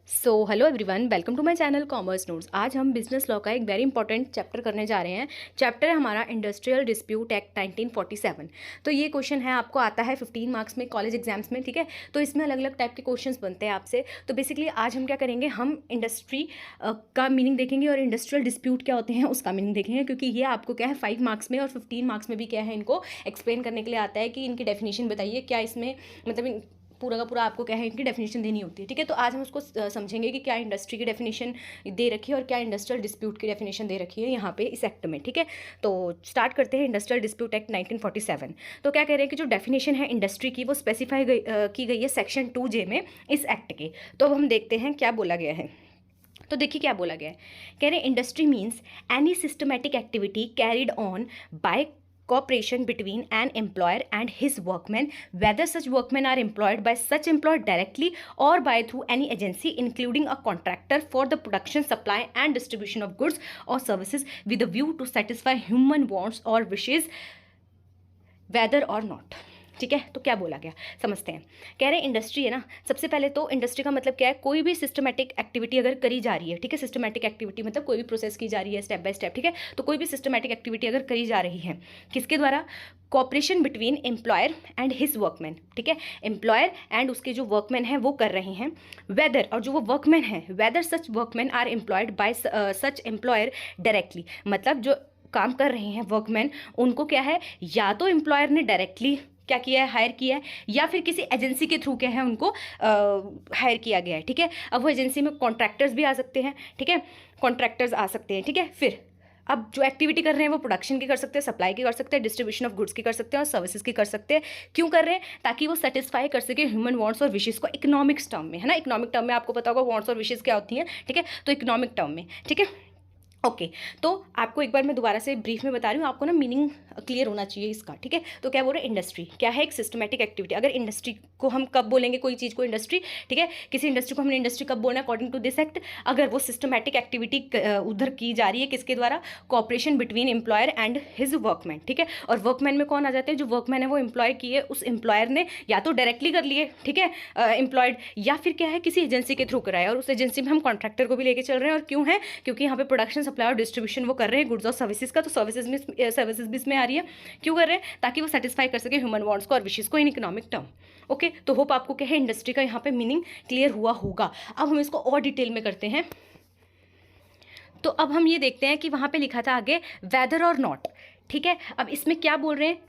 So hello everyone, welcome to my channel commerce notes. आज हम business law का एक वेरी इंपॉर्टेंट चैप्टर करने जा रहे हैं। चैप्टर है हमारा इंडस्ट्रियल डिस्प्यूट एक्ट 1947। तो ये क्वेश्चन है, आपको आता है 15 मार्क्स में कॉलेज एग्जाम्स में, ठीक है। तो इसमें अलग अलग टाइप के क्वेश्चंस बनते हैं आपसे। तो बेसिकली आज हम क्या करेंगे, हम इंडस्ट्री का मीनिंग देखेंगे और इंडस्ट्रियल डिस्प्यूट क्या होते हैं उसका मीनिंग देखेंगे, क्योंकि ये आपको क्या है 5 मार्क्स में और 15 मार्क्स में भी क्या है, इनको एक्सप्लेन करने के लिए आता है कि इनकी डेफिनेशन बताइए, क्या इसमें मतलब पूरा का पूरा आपको क्या है इनकी डेफिनेशन देनी होती है, ठीक है। तो आज हम उसको समझेंगे कि क्या इंडस्ट्री की डेफिनेशन दे रखी है और क्या इंडस्ट्रियल डिस्प्यूट की डेफिनेशन दे रखी है यहाँ पे इस एक्ट में, ठीक है। तो स्टार्ट करते हैं इंडस्ट्रियल डिस्प्यूट एक्ट 1947। तो क्या कह रहे हैं कि जो डेफिनेशन है इंडस्ट्री की वो स्पेसिफाई की गई है सेक्शन 2J में इस एक्ट के। तो अब हम देखते हैं क्या बोला गया है। तो देखिए क्या बोला गया है, कह रहे हैं industry means any systematic activity carried on by cooperation between an employer and his workmen, whether such workmen are employed by such employer directly or by through any agency, including a contractor, for the production, supply and distribution of goods or services with a view to satisfy human wants or wishes, whether or not। ठीक है, तो क्या बोला गया समझते हैं। कह रहे हैं इंडस्ट्री है ना, सबसे पहले तो इंडस्ट्री का मतलब क्या है, कोई भी सिस्टमैटिक एक्टिविटी अगर करी जा रही है, ठीक है। सिस्टमैटिक एक्टिविटी मतलब कोई भी प्रोसेस की जा रही है स्टेप बाय स्टेप, ठीक है। तो कोई भी सिस्टमैटिक एक्टिविटी अगर करी जा रही है किसके द्वारा, cooperation between employer and his workman, ठीक है। एम्प्लॉयर एंड उसके जो वर्कमैन हैं वो कर रहे हैं, वेदर और जो वो वर्कमैन हैं, whether such workman are employed by such employer directly, मतलब जो काम कर रहे हैं वर्कमैन उनको क्या है, या तो एम्प्लॉयर ने डायरेक्टली क्या किया है, हायर किया है, या फिर किसी एजेंसी के थ्रू क्या है उनको हायर किया गया है, ठीक है। अब वो एजेंसी में कॉन्ट्रैक्टर्स भी आ सकते हैं, ठीक है, कॉन्ट्रैक्टर्स आ सकते हैं, ठीक है। फिर अब जो एक्टिविटी कर रहे हैं वो प्रोडक्शन की कर सकते हैं, सप्लाई की कर सकते हैं, डिस्ट्रीब्यूशन ऑफ गुड्स की कर सकते हैं और सर्विसेज की कर सकते हैं। क्यों कर रहे हैं, ताकि वो सेटिस्फाई कर सके ह्यूमन वांट्स और विशेस को इकोनॉमिक्स टर्म में, है ना। इकोनॉमिक टर्म में आपको पता होगा वांट्स और विशेस क्या होती हैं, ठीक है। तो इकोनॉमिक टर्म में, ठीक है, ओके। तो आपको एक बार मैं दोबारा से ब्रीफ में बता रही हूँ, आपको ना मीनिंग क्लियर होना चाहिए इसका, ठीक है। तो क्या बोल रहे हैं, इंडस्ट्री क्या है, एक सिस्टमैटिक एक्टिविटी। अगर इंडस्ट्री को हम कब बोलेंगे कोई चीज़ को इंडस्ट्री, ठीक है, किसी इंडस्ट्री को हमने इंडस्ट्री कब बोलना है अकॉर्डिंग टू दिस एक्ट, अगर वो सिस्टमैटिक एक्टिविटी उधर की जा रही है किसके द्वारा, cooperation between employer and his workman, ठीक है। और वर्कमैन में कौन आ जाते हैं, जो वर्कमैन है वो एम्प्लॉय किए, उस एम्प्लॉयर ने या तो डायरेक्टली कर लिए, ठीक है, एम्प्लॉयड, या फिर क्या है किसी एजेंसी के थ्रू कराया, और उस एजेंसी में हम कॉन्ट्रैक्टर को भी लेके चल रहे हैं। और क्यों है, क्योंकि यहाँ पे प्रोडक्शन, सप्लाई और डिस्ट्रीब्यूशन वो कर रहे हैं गुड्स और सर्विसेज का, तो सर्विसेज भी इसमें आ रही है। क्यों कर रहे हैं, ताकि वो सेटिस्फाई कर सके ह्यूमन वांट्स को और विशेस को इन इकोनॉमिक टर्म। ओके, तो होप आपको क्या है इंडस्ट्री का यहाँ पे मीनिंग क्लियर हुआ होगा। अब हम इसको और डिटेल में करते हैं। तो अब हम ये देखते हैं कि वहाँ पे लिखा था आगे वेदर और नॉट, ठीक है। अब इसमें क्या बोल रहे हैं,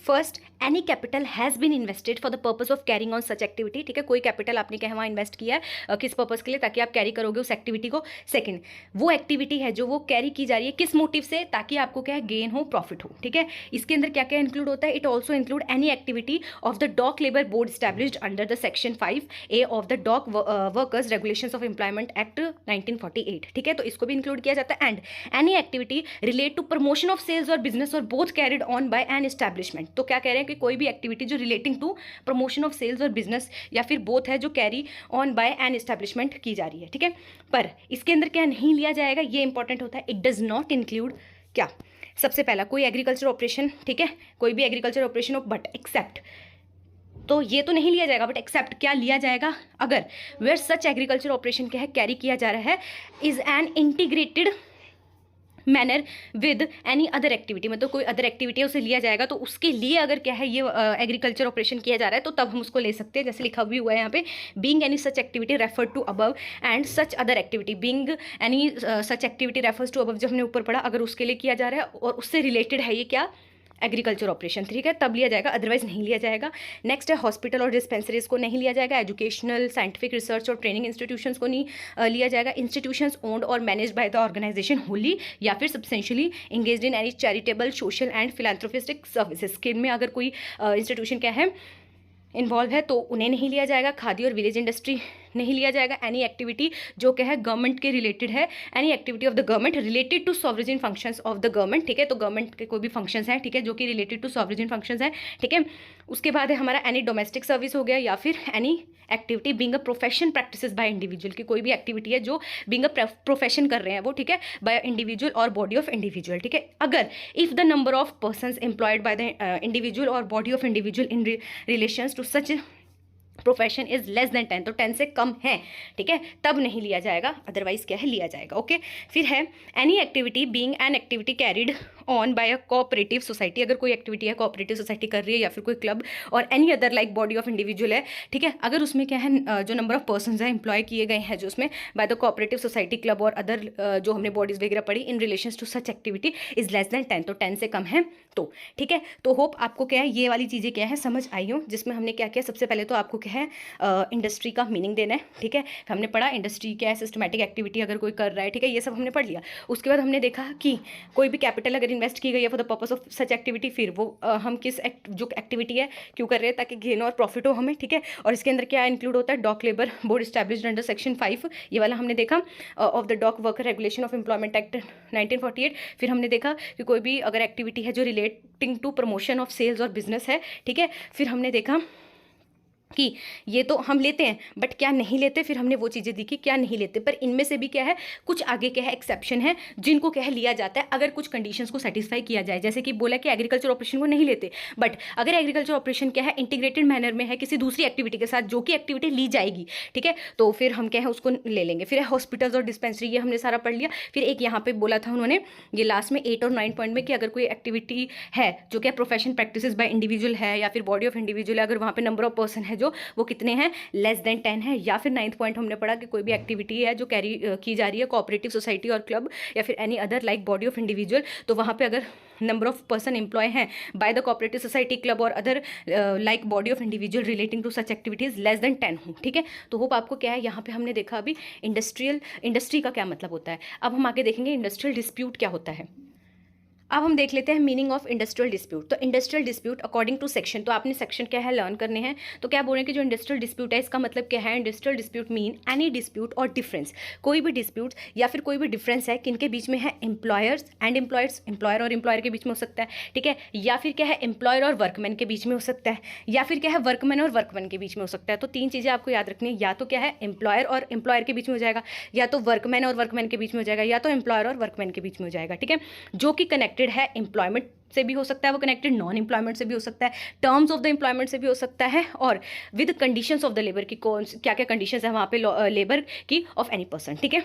first any capital has been invested for the purpose of carrying on such activity, ठीक है। कोई कैपिटल आपने क्या वहाँ इन्वेस्ट किया है किस पर्पज़ के लिए, ताकि आप कैरी करोगे उस एक्टिविटी को। सेकंड, वो एक्टिविटी है जो वो कैरी की जा रही है किस मोटिव से, ताकि आपको क्या है गेन हो, प्रॉफिट हो, ठीक है। इसके अंदर क्या क्या इंक्लूड होता है, it also include any activity of the dock labour board established under the section 5A of the dock workers regulations of employment act 1948, ठीक है। तो इसको भी इंक्लूड किया जाता है। And any activity relate to promotion of sales और business और both carried on by an establishment. तो क्या कह रहे हैं कि कोई भी एक्टिविटी जो relating to promotion of sales और बिजनेस या फिर बोथ है, जो carry on by an establishment की जा रही है, ठीक है। पर इसके अंदर क्या नहीं लिया जाएगा, ये इंपॉर्टेंट होता है, इट डज नॉट इंक्लूड क्या, सबसे पहला कोई एग्रीकल्चर ऑपरेशन, ठीक है, कोई भी एग्रीकल्चर ऑपरेशन हो, बट एक्सेप्ट, तो ये तो नहीं लिया जाएगा, बट एक्सेप्ट क्या लिया जाएगा, अगर वेयर सच एग्रीकल्चर ऑपरेशन क्या है कैरी किया जा रहा है is an integrated manner with any other activity, मतलब कोई अदर एक्टिविटी है उसे लिया जाएगा, तो उसके लिए अगर क्या है ये एग्रीकल्चर ऑपरेशन किया जा रहा है तो तब हम उसको ले सकते हैं। जैसे लिखा भी हुआ है यहाँ पे, being any such activity refer to above and such other activity, being any such activity refers to above, जब हमने ऊपर पढ़ा, अगर उसके लिए किया जा रहा है और उससे रिलेटेड है ये क्या, एग्रीकल्चर ऑपरेशन, ठीक है, तब लिया जाएगा, अदरवाइज नहीं लिया जाएगा। नेक्स्ट है हॉस्पिटल और डिस्पेंसरीज को नहीं लिया जाएगा, एजुकेशनल, साइंटिफिक रिसर्च और ट्रेनिंग इंस्टीट्यूशंस को नहीं लिया जाएगा, इंस्टीट्यूशंस ओन्ड और managed by the organisation wholly या फिर substantially engaged in any charitable, social and philanthropistic services, में अगर कोई इंस्टीट्यूशन क्या है इन्वॉल्व है तो उन्हें नहीं लिया जाएगा। खादी और विलेज इंडस्ट्री नहीं लिया जाएगा। एनी एक्टिविटी जो क्या है गवर्नमेंट के रिलेटेड है, any activity of the government related to sovereign functions of the government, ठीक है। तो गवर्नमेंट के कोई भी फंक्शंस हैं, ठीक है, जो कि रिलेटेड टू सॉवरेन फंक्शंस हैं, ठीक है। उसके बाद है हमारा एनी डोमेस्टिक सर्विस हो गया, या फिर any activity being a profession practices by individual, की कोई भी एक्टिविटी है जो बीइंग अ प्रोफेशन कर रहे हैं वो, ठीक है, बाय इंडिविजुअल और बॉडी ऑफ इंडिविजुअल, ठीक है। अगर if the number of persons employed by the individual और body of individual in relations to such profession is less than 10, तो 10 से कम है, ठीक है, तब नहीं लिया जाएगा, अदरवाइज क्या है, लिया जाएगा। ओके, फिर है any activity being an activity carried on by a cooperative society, अगर कोई एक्टिविटी है कोऑपरेटिव सोसाइटी कर रही है या फिर कोई क्लब और any other like body of individual है, ठीक है, अगर उसमें क्या है जो नंबर ऑफ पर्संस है एम्प्लॉय किए गए हैं जो उसमें by the cooperative society, club और अदर जो हमने बॉडीज वगैरह पढ़ी, in relation to such activity is less than 10, तो 10 से कम है तो, ठीक है। तो होप आपको क्या है ये वाली चीज़ें क्या है समझ आई हो, जिसमें हमने क्या किया, सबसे पहले तो आपको क्या है इंडस्ट्री का मीनिंग देना है, ठीक है, हमने पढ़ा इंडस्ट्री क्या है, सिस्टमैटिक एक्टिविटी अगर कोई कर रहा है, ठीक है, ये सब हमने पढ़ लिया। उसके बाद हमने देखा कि कोई भी कैपिटल अगर इन्वेस्ट की गई है for the purpose of such activity, फिर वो हम किस जो एक्टिविटी है क्यों कर रहे हैं, ताकि गेन और प्रॉफिट हो हमें, ठीक है, और इसके अंदर क्या इंक्लूड होता है, dock labour board established under section 5, ये वाला हमने देखा, of the dock worker regulation of employment act 1948। फिर हमने देखा कि कोई भी अगर एक्टिविटी है जो relating to promotion of sales और बिजनेस है, ठीक है, फिर हमने देखा कि ये तो हम लेते हैं बट क्या नहीं लेते, फिर हमने वो चीज़ें देखी क्या नहीं लेते, पर इनमें से भी क्या है कुछ आगे क्या है एक्सेप्शन है जिनको क्या है लिया जाता है अगर कुछ कंडीशंस को सेटिस्फाई किया जाए। जैसे कि बोला कि एग्रीकल्चर ऑपरेशन को नहीं लेते, बट अगर एग्रीकल्चर ऑपरेशन क्या है इंटीग्रेटेड मैनर में है किसी दूसरी एक्टिविटी के साथ जो कि एक्टिविटी ली जाएगी, ठीक है, तो फिर हम क्या है उसको ले लेंगे। फिर है हॉस्पिटल्स और डिस्पेंसरी, ये हमने सारा पढ़ लिया। फिर एक यहाँ पे बोला था उन्होंने ये लास्ट में 8 और 9 पॉइंट में कि अगर कोई एक्टिविटी है जो क्या प्रोफेशन प्रैक्टिसेस बाय इंडिविजुअल है या फिर बॉडी ऑफ इंडिविजुअल है, अगर वहाँ पे नंबर ऑफ पर्सन है जो वो कितने हैं, लेस देन 10 है। या फिर 9th पॉइंट हमने पढ़ा कि कोई भी एक्टिविटी है जो कैरी की जा रही है कोऑपरेटिव सोसाइटी और क्लब या फिर any other like body of individual, तो वहाँ पे अगर नंबर ऑफ पर्सन एम्प्लॉय हैं by the cooperative society club और other like body of individual relating to such activities less than 10 हो, ठीक है। तो होप आपको क्या है यहाँ पे हमने देखा अभी इंडस्ट्री का क्या मतलब होता है। अब हम आगे देखेंगे इंडस्ट्रियल डिस्प्यूट क्या होता है। अब हम देख लेते हैं मीनिंग ऑफ इंडस्ट्रियल डिस्प्यूट। तो industrial dispute according to section, तो आपने सेक्शन क्या है लर्न करने हैं। तो क्या बोल रहे हैं कि जो इंडस्ट्रियल डिस्प्यूट है इसका मतलब क्या है, industrial dispute mean any dispute और डिफरेंस, कोई भी डिस्प्यूट या फिर कोई भी डिफरेंस है किनके बीच में है, एम्प्लॉयर्स एंड एम्प्लॉयर्स, एम्प्लॉयर और एम्प्लॉयर के बीच में हो सकता है, ठीक है, या फिर क्या है एम्प्लॉयर और वर्कमैन के बीच में हो सकता है, या फिर क्या है वर्कमैन और वर्कमैन के बीच में हो सकता है। तो 3 चीज़ें आपको याद रखनी है, या तो क्या है एम्प्लॉयर और एम्प्लॉयर के बीच में हो जाएगा, या तो वर्कमैन और वर्कमैन के बीच में हो जाएगा, या तो एम्प्लॉयर और वर्कमैन के बीच में हो जाएगा, ठीक है, जो कि कनेक्टेड है एम्प्लॉयमेंट से भी हो सकता है, वो कनेक्टेड नॉन एम्प्लॉयमेंट से भी हो सकता है, टर्म्स ऑफ द एम्प्लॉयमेंट से भी हो सकता है, और with conditions of the labour की कौन क्या क्या कंडीशंस है वहाँ पे लेबर की ऑफ एनी पर्सन, ठीक है।